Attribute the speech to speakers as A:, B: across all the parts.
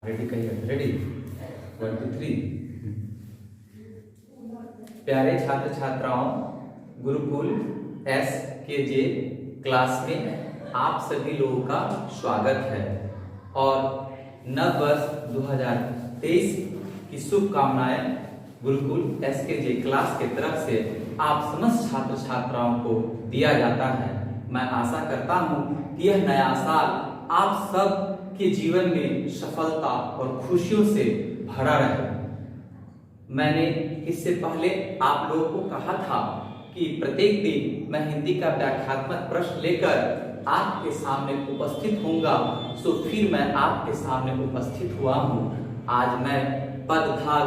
A: Ready कहिए। Ready 1 2 3। प्यारे छात्र छात्राओं, गुरुकुल SKJ क्लास में आप सभी लोगों का स्वागत है और नव वर्ष 2023 की शुभकामनाएं गुरुकुल SKJ क्लास के तरफ से आप समस्त छात्र छात्राओं को दिया जाता है। मैं आशा करता हूं कि यह नया साल आप सब के जीवन में सफलता और खुशियों से भरा रहे। मैंने इससे पहले आप लोगों को कहा था कि प्रत्येक दिन मैं हिंदी का व्याख्यात्मक प्रश्न लेकर आपके सामने उपस्थित होऊंगा। सो फिर मैं आपके सामने उपस्थित हुआ हूं। आज मैं पदभाग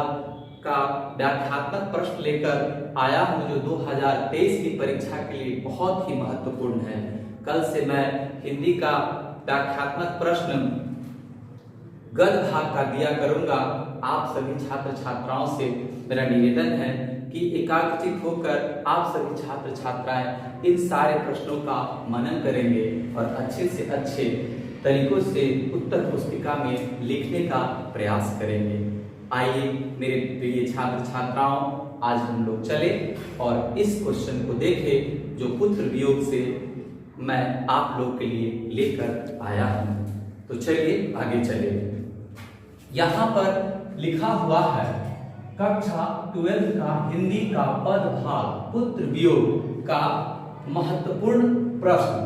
A: का व्याख्यात्मक प्रश्न लेकर आया हूं जो 2023 की परीक्षा के लिए बहुत ही महत्वपूर्ण है। कल से मैं हिंदी का व्याख्यात्मक प्रश्न गद्य भाग का दिया करूंगा। आप सभी छात्र छात्राओं से मेरा निवेदन है कि एकाग्रचित होकर आप सभी छात्र छात्राएं इन सारे प्रश्नों का मनन करेंगे और अच्छे से अच्छे तरीकों से उत्तर पुस्तिका में लिखने का प्रयास करेंगे। आइए मेरे प्रिय छात्र छात्राओं, आज हम लोग चले और इस क्वेश्चन को देखें जो पुत्र वियोग से मैं आप लोग के लिए लेकर आया हूं। तो चलिए आगे चले। यहाँ पर लिखा हुआ है कक्षा 12 का हिंदी का पदभाग पुत्र वियोग का महत्वपूर्ण प्रश्न।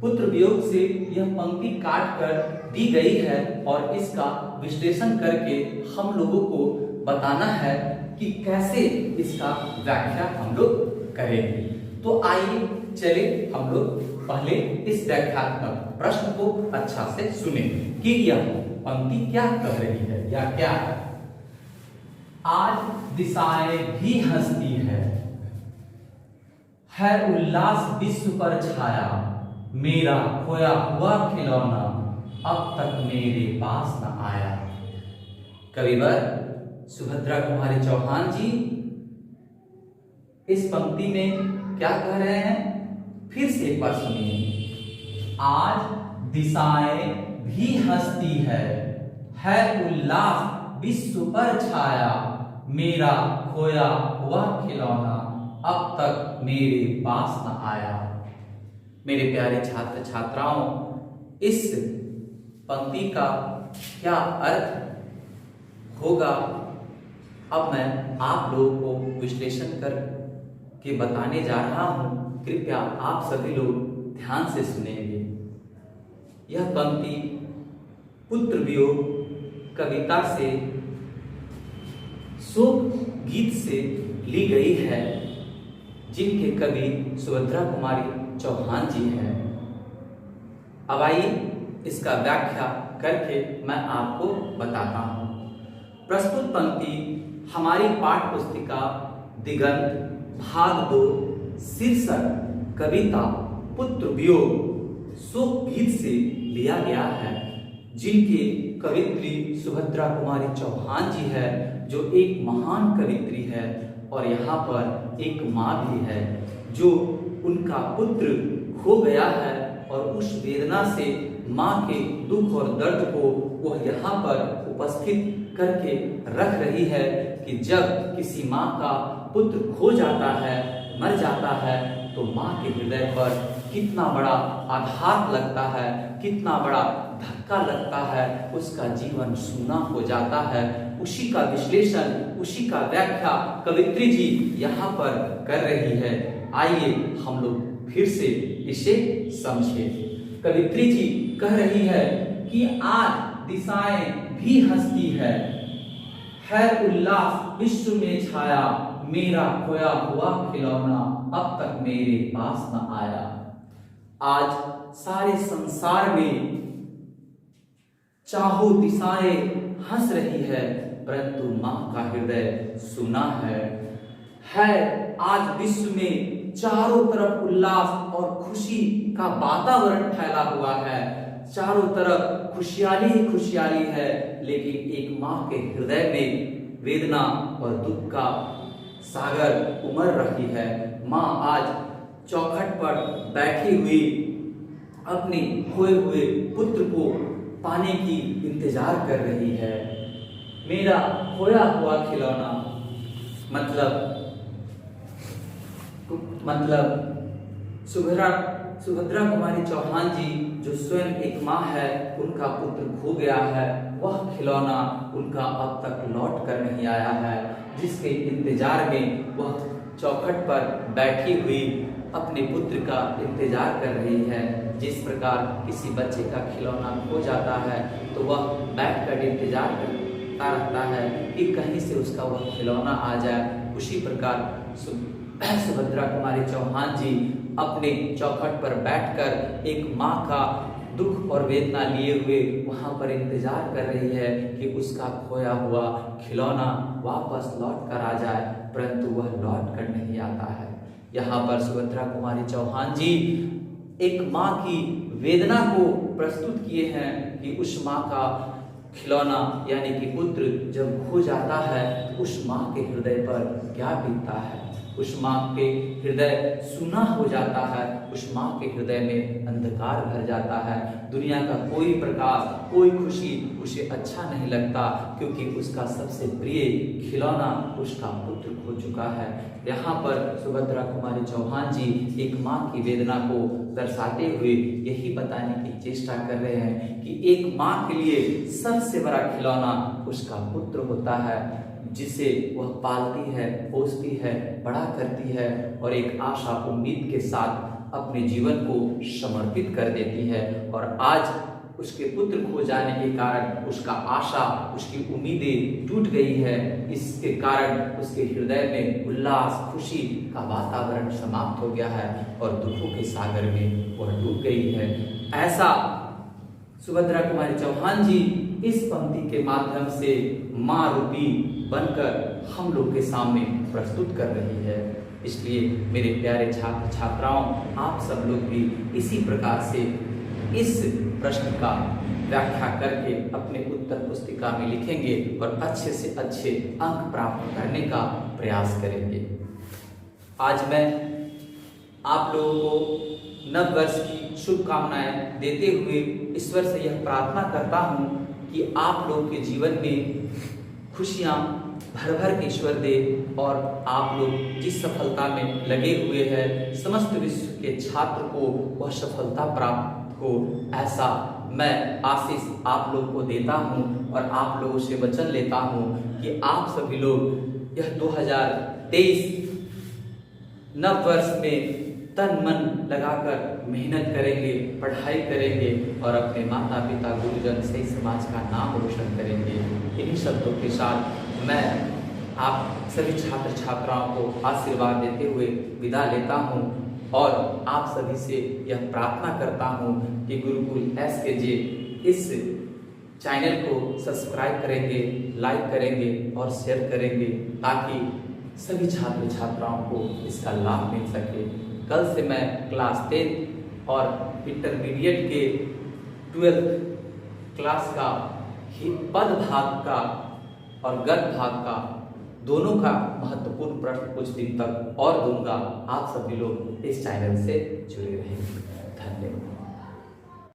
A: पुत्र वियोग से यह पंक्ति काट कर दी गई है और इसका विश्लेषण करके हम लोगों को बताना है कि कैसे इसका व्याख्या हम लोग करेंगे। तो आइए चले हम लोग पहले इस व्याख्यात्मक प्रश्न को अच्छा से सुने कि यह पंक्ति क्या कह रही है या क्या है। आज दिशाएं भी हंसती है उल्लास विश्व पर छाया, मेरा खोया हुआ खिलौना अब तक मेरे पास न आया। कविवर सुभद्रा कुमारी चौहान जी इस पंक्ति में क्या कह रहे हैं, फिर से एक बार सुनिए। आज दिशाएं भी हंसती है उल्लास विश्व पर छाया, मेरा खोया हुआ खिलौना अब तक मेरे पास न आया। मेरे प्यारे छात्र छात्राओं, इस पंक्ति का क्या अर्थ होगा अब मैं आप लोगों को विश्लेषण कर के बताने जा रहा हूं। कृपया आप सभी लोग ध्यान से सुनेंगे। यह पंक्ति पुत्र वियोग कविता से शोक गीत से ली गई है जिनके कवि सुभद्रा कुमारी चौहान जी हैं। अब आइए इसका व्याख्या करके मैं आपको बताता हूं। प्रस्तुत पंक्ति हमारी पाठ्य पुस्तिका दिगंत भाग 2 शीर्षक कविता पुत्र वियोग शोक गीत से लिया गया है, जिनके कवित्री सुभद्रा कुमारी चौहान जी है जो एक महान कवित्री है और यहाँ पर एक माँ भी है जो उनका पुत्र खो गया है और उस वेदना से माँ के दुख और दर्द को वह यहाँ पर उपस्थित करके रख रही है कि जब किसी माँ का पुत्र खो जाता है, मर जाता है, तो माँ के हृदय पर कितना बड़ा आघात लगता है, कितना बड़ा धक्का लगता है, उसका जीवन सूना हो जाता है। उसी का विश्लेषण, उसी का व्याख्या कवित्री जी यहाँ पर कर रही है। आइए हम लोग फिर से इसे समझें। कवित्री जी कह रही है कि आज दिशाएं भी हंसती है उल्लास विश्व में छाया, मेरा खोया हुआ खिलौना अब तक मेरे पास न आया। आज सारे संसार में चाहो दिशाएं हंस रही है, परंतु मां का हृदय सुना है। आज विश्व में चारों तरफ उल्लास और खुशी का वातावरण फैला हुआ है, चारों तरफ खुशहाली ही खुशहाली है, लेकिन एक मां के हृदय में वेदना और दुख का सागर उमड़ रही है। माँ आज चौखट पर बैठी हुई अपने खोए हुए पुत्र को पाने की इंतजार कर रही है। मेरा खोया हुआ खिलौना मतलब सुभद्रा कुमारी चौहान जी जो स्वयं एक माँ है, उनका पुत्र खो गया है, वह खिलौना उनका अब तक लौट कर नहीं आया है, जिसके इंतजार में वह चौखट पर बैठी हुई अपने पुत्र का इंतजार कर रही है। जिस प्रकार किसी बच्चे का खिलौना खो जाता है तो वह बैठकर इंतजार करता रहता है कि कहीं से उसका वह खिलौना आ जाए, उसी प्रकार सुभद्रा कुमारी चौहान जी अपने चौखट पर बैठकर एक माँ का दुख और वेदना लिए हुए वहां पर इंतजार कर रही है कि उसका खोया हुआ खिलौना वापस लौट कर आ जाए, परंतु वह लौट कर नहीं आता है। यहाँ पर सुभद्रा कुमारी चौहान जी एक माँ की वेदना को प्रस्तुत किए हैं कि उस माँ का खिलौना यानी कि पुत्र जब खो जाता है तो उस माँ के हृदय पर क्या बीतता है। उस माँ के हृदय सूना हो जाता है, उस माँ के हृदय में अंधकार भर जाता है। दुनिया का कोई प्रकाश, कोई खुशी उसे अच्छा नहीं लगता, क्योंकि उसका सबसे प्रिय खिलौना उसका पुत्र खो चुका है। यहाँ पर सुभद्रा कुमारी चौहान जी एक माँ की वेदना को दर्शाते हुए यही बताने की चेष्टा कर रहे हैं कि एक माँ के लिए सबसे बड़ा खिलौना उसका पुत्र होता है, जिसे वह पालती है, पोसती है, बड़ा करती है और एक आशा उम्मीद के साथ अपने जीवन को समर्पित कर देती है। और आज उसके पुत्र खो जाने के कारण उसका आशा, उसकी उम्मीदें टूट गई है। इसके कारण उसके हृदय में उल्लास, खुशी का वातावरण समाप्त हो गया है और दुखों के सागर में वह डूब गई है। ऐसा सुभद्रा कुमारी चौहान जी इस पंक्ति के माध्यम से माँ रूपी बनकर हम लोग के सामने प्रस्तुत कर रही है। इसलिए मेरे प्यारे छात्र छात्राओं, आप सब लोग भी इसी प्रकार से इस प्रश्न का व्याख्या करके अपने उत्तर पुस्तिका में लिखेंगे और अच्छे से अच्छे अंक प्राप्त करने का प्रयास करेंगे। आज मैं आप लोगों को नव वर्ष की शुभकामनाएं देते हुए ईश्वर से यह प्रार्थना करता हूँ कि आप लोग के जीवन में खुशियाँ भर भर के ईश्वर दे और आप लोग जिस सफलता में लगे हुए हैं, समस्त विश्व के छात्र को वह सफलता प्राप्त हो, ऐसा मैं आशीष आप लोग को देता हूँ और आप लोगों से वचन लेता हूँ कि आप सभी लोग यह 2023 नव वर्ष में तन मन लगाकर मेहनत करेंगे, पढ़ाई करेंगे और अपने माता पिता, गुरुजन, सही समाज का नाम रोशन करेंगे। इन्हीं शब्दों के साथ मैं आप सभी छात्र छात्राओं को आशीर्वाद देते हुए विदा लेता हूँ और आप सभी से यह प्रार्थना करता हूँ कि गुरुकुल SKJ इस चैनल को सब्सक्राइब करेंगे, लाइक करेंगे और शेयर करेंगे, ताकि सभी छात्र छात्राओं को इसका लाभ मिल सके। कल से मैं क्लास 10 और इंटरमीडिएट के 12th क्लास का पद भाग का और गद्य भाग का दोनों का महत्वपूर्ण प्रश्न कुछ दिन तक और दूंगा। आप सभी लोग इस चैनल से जुड़े रहेंगे। धन्यवाद।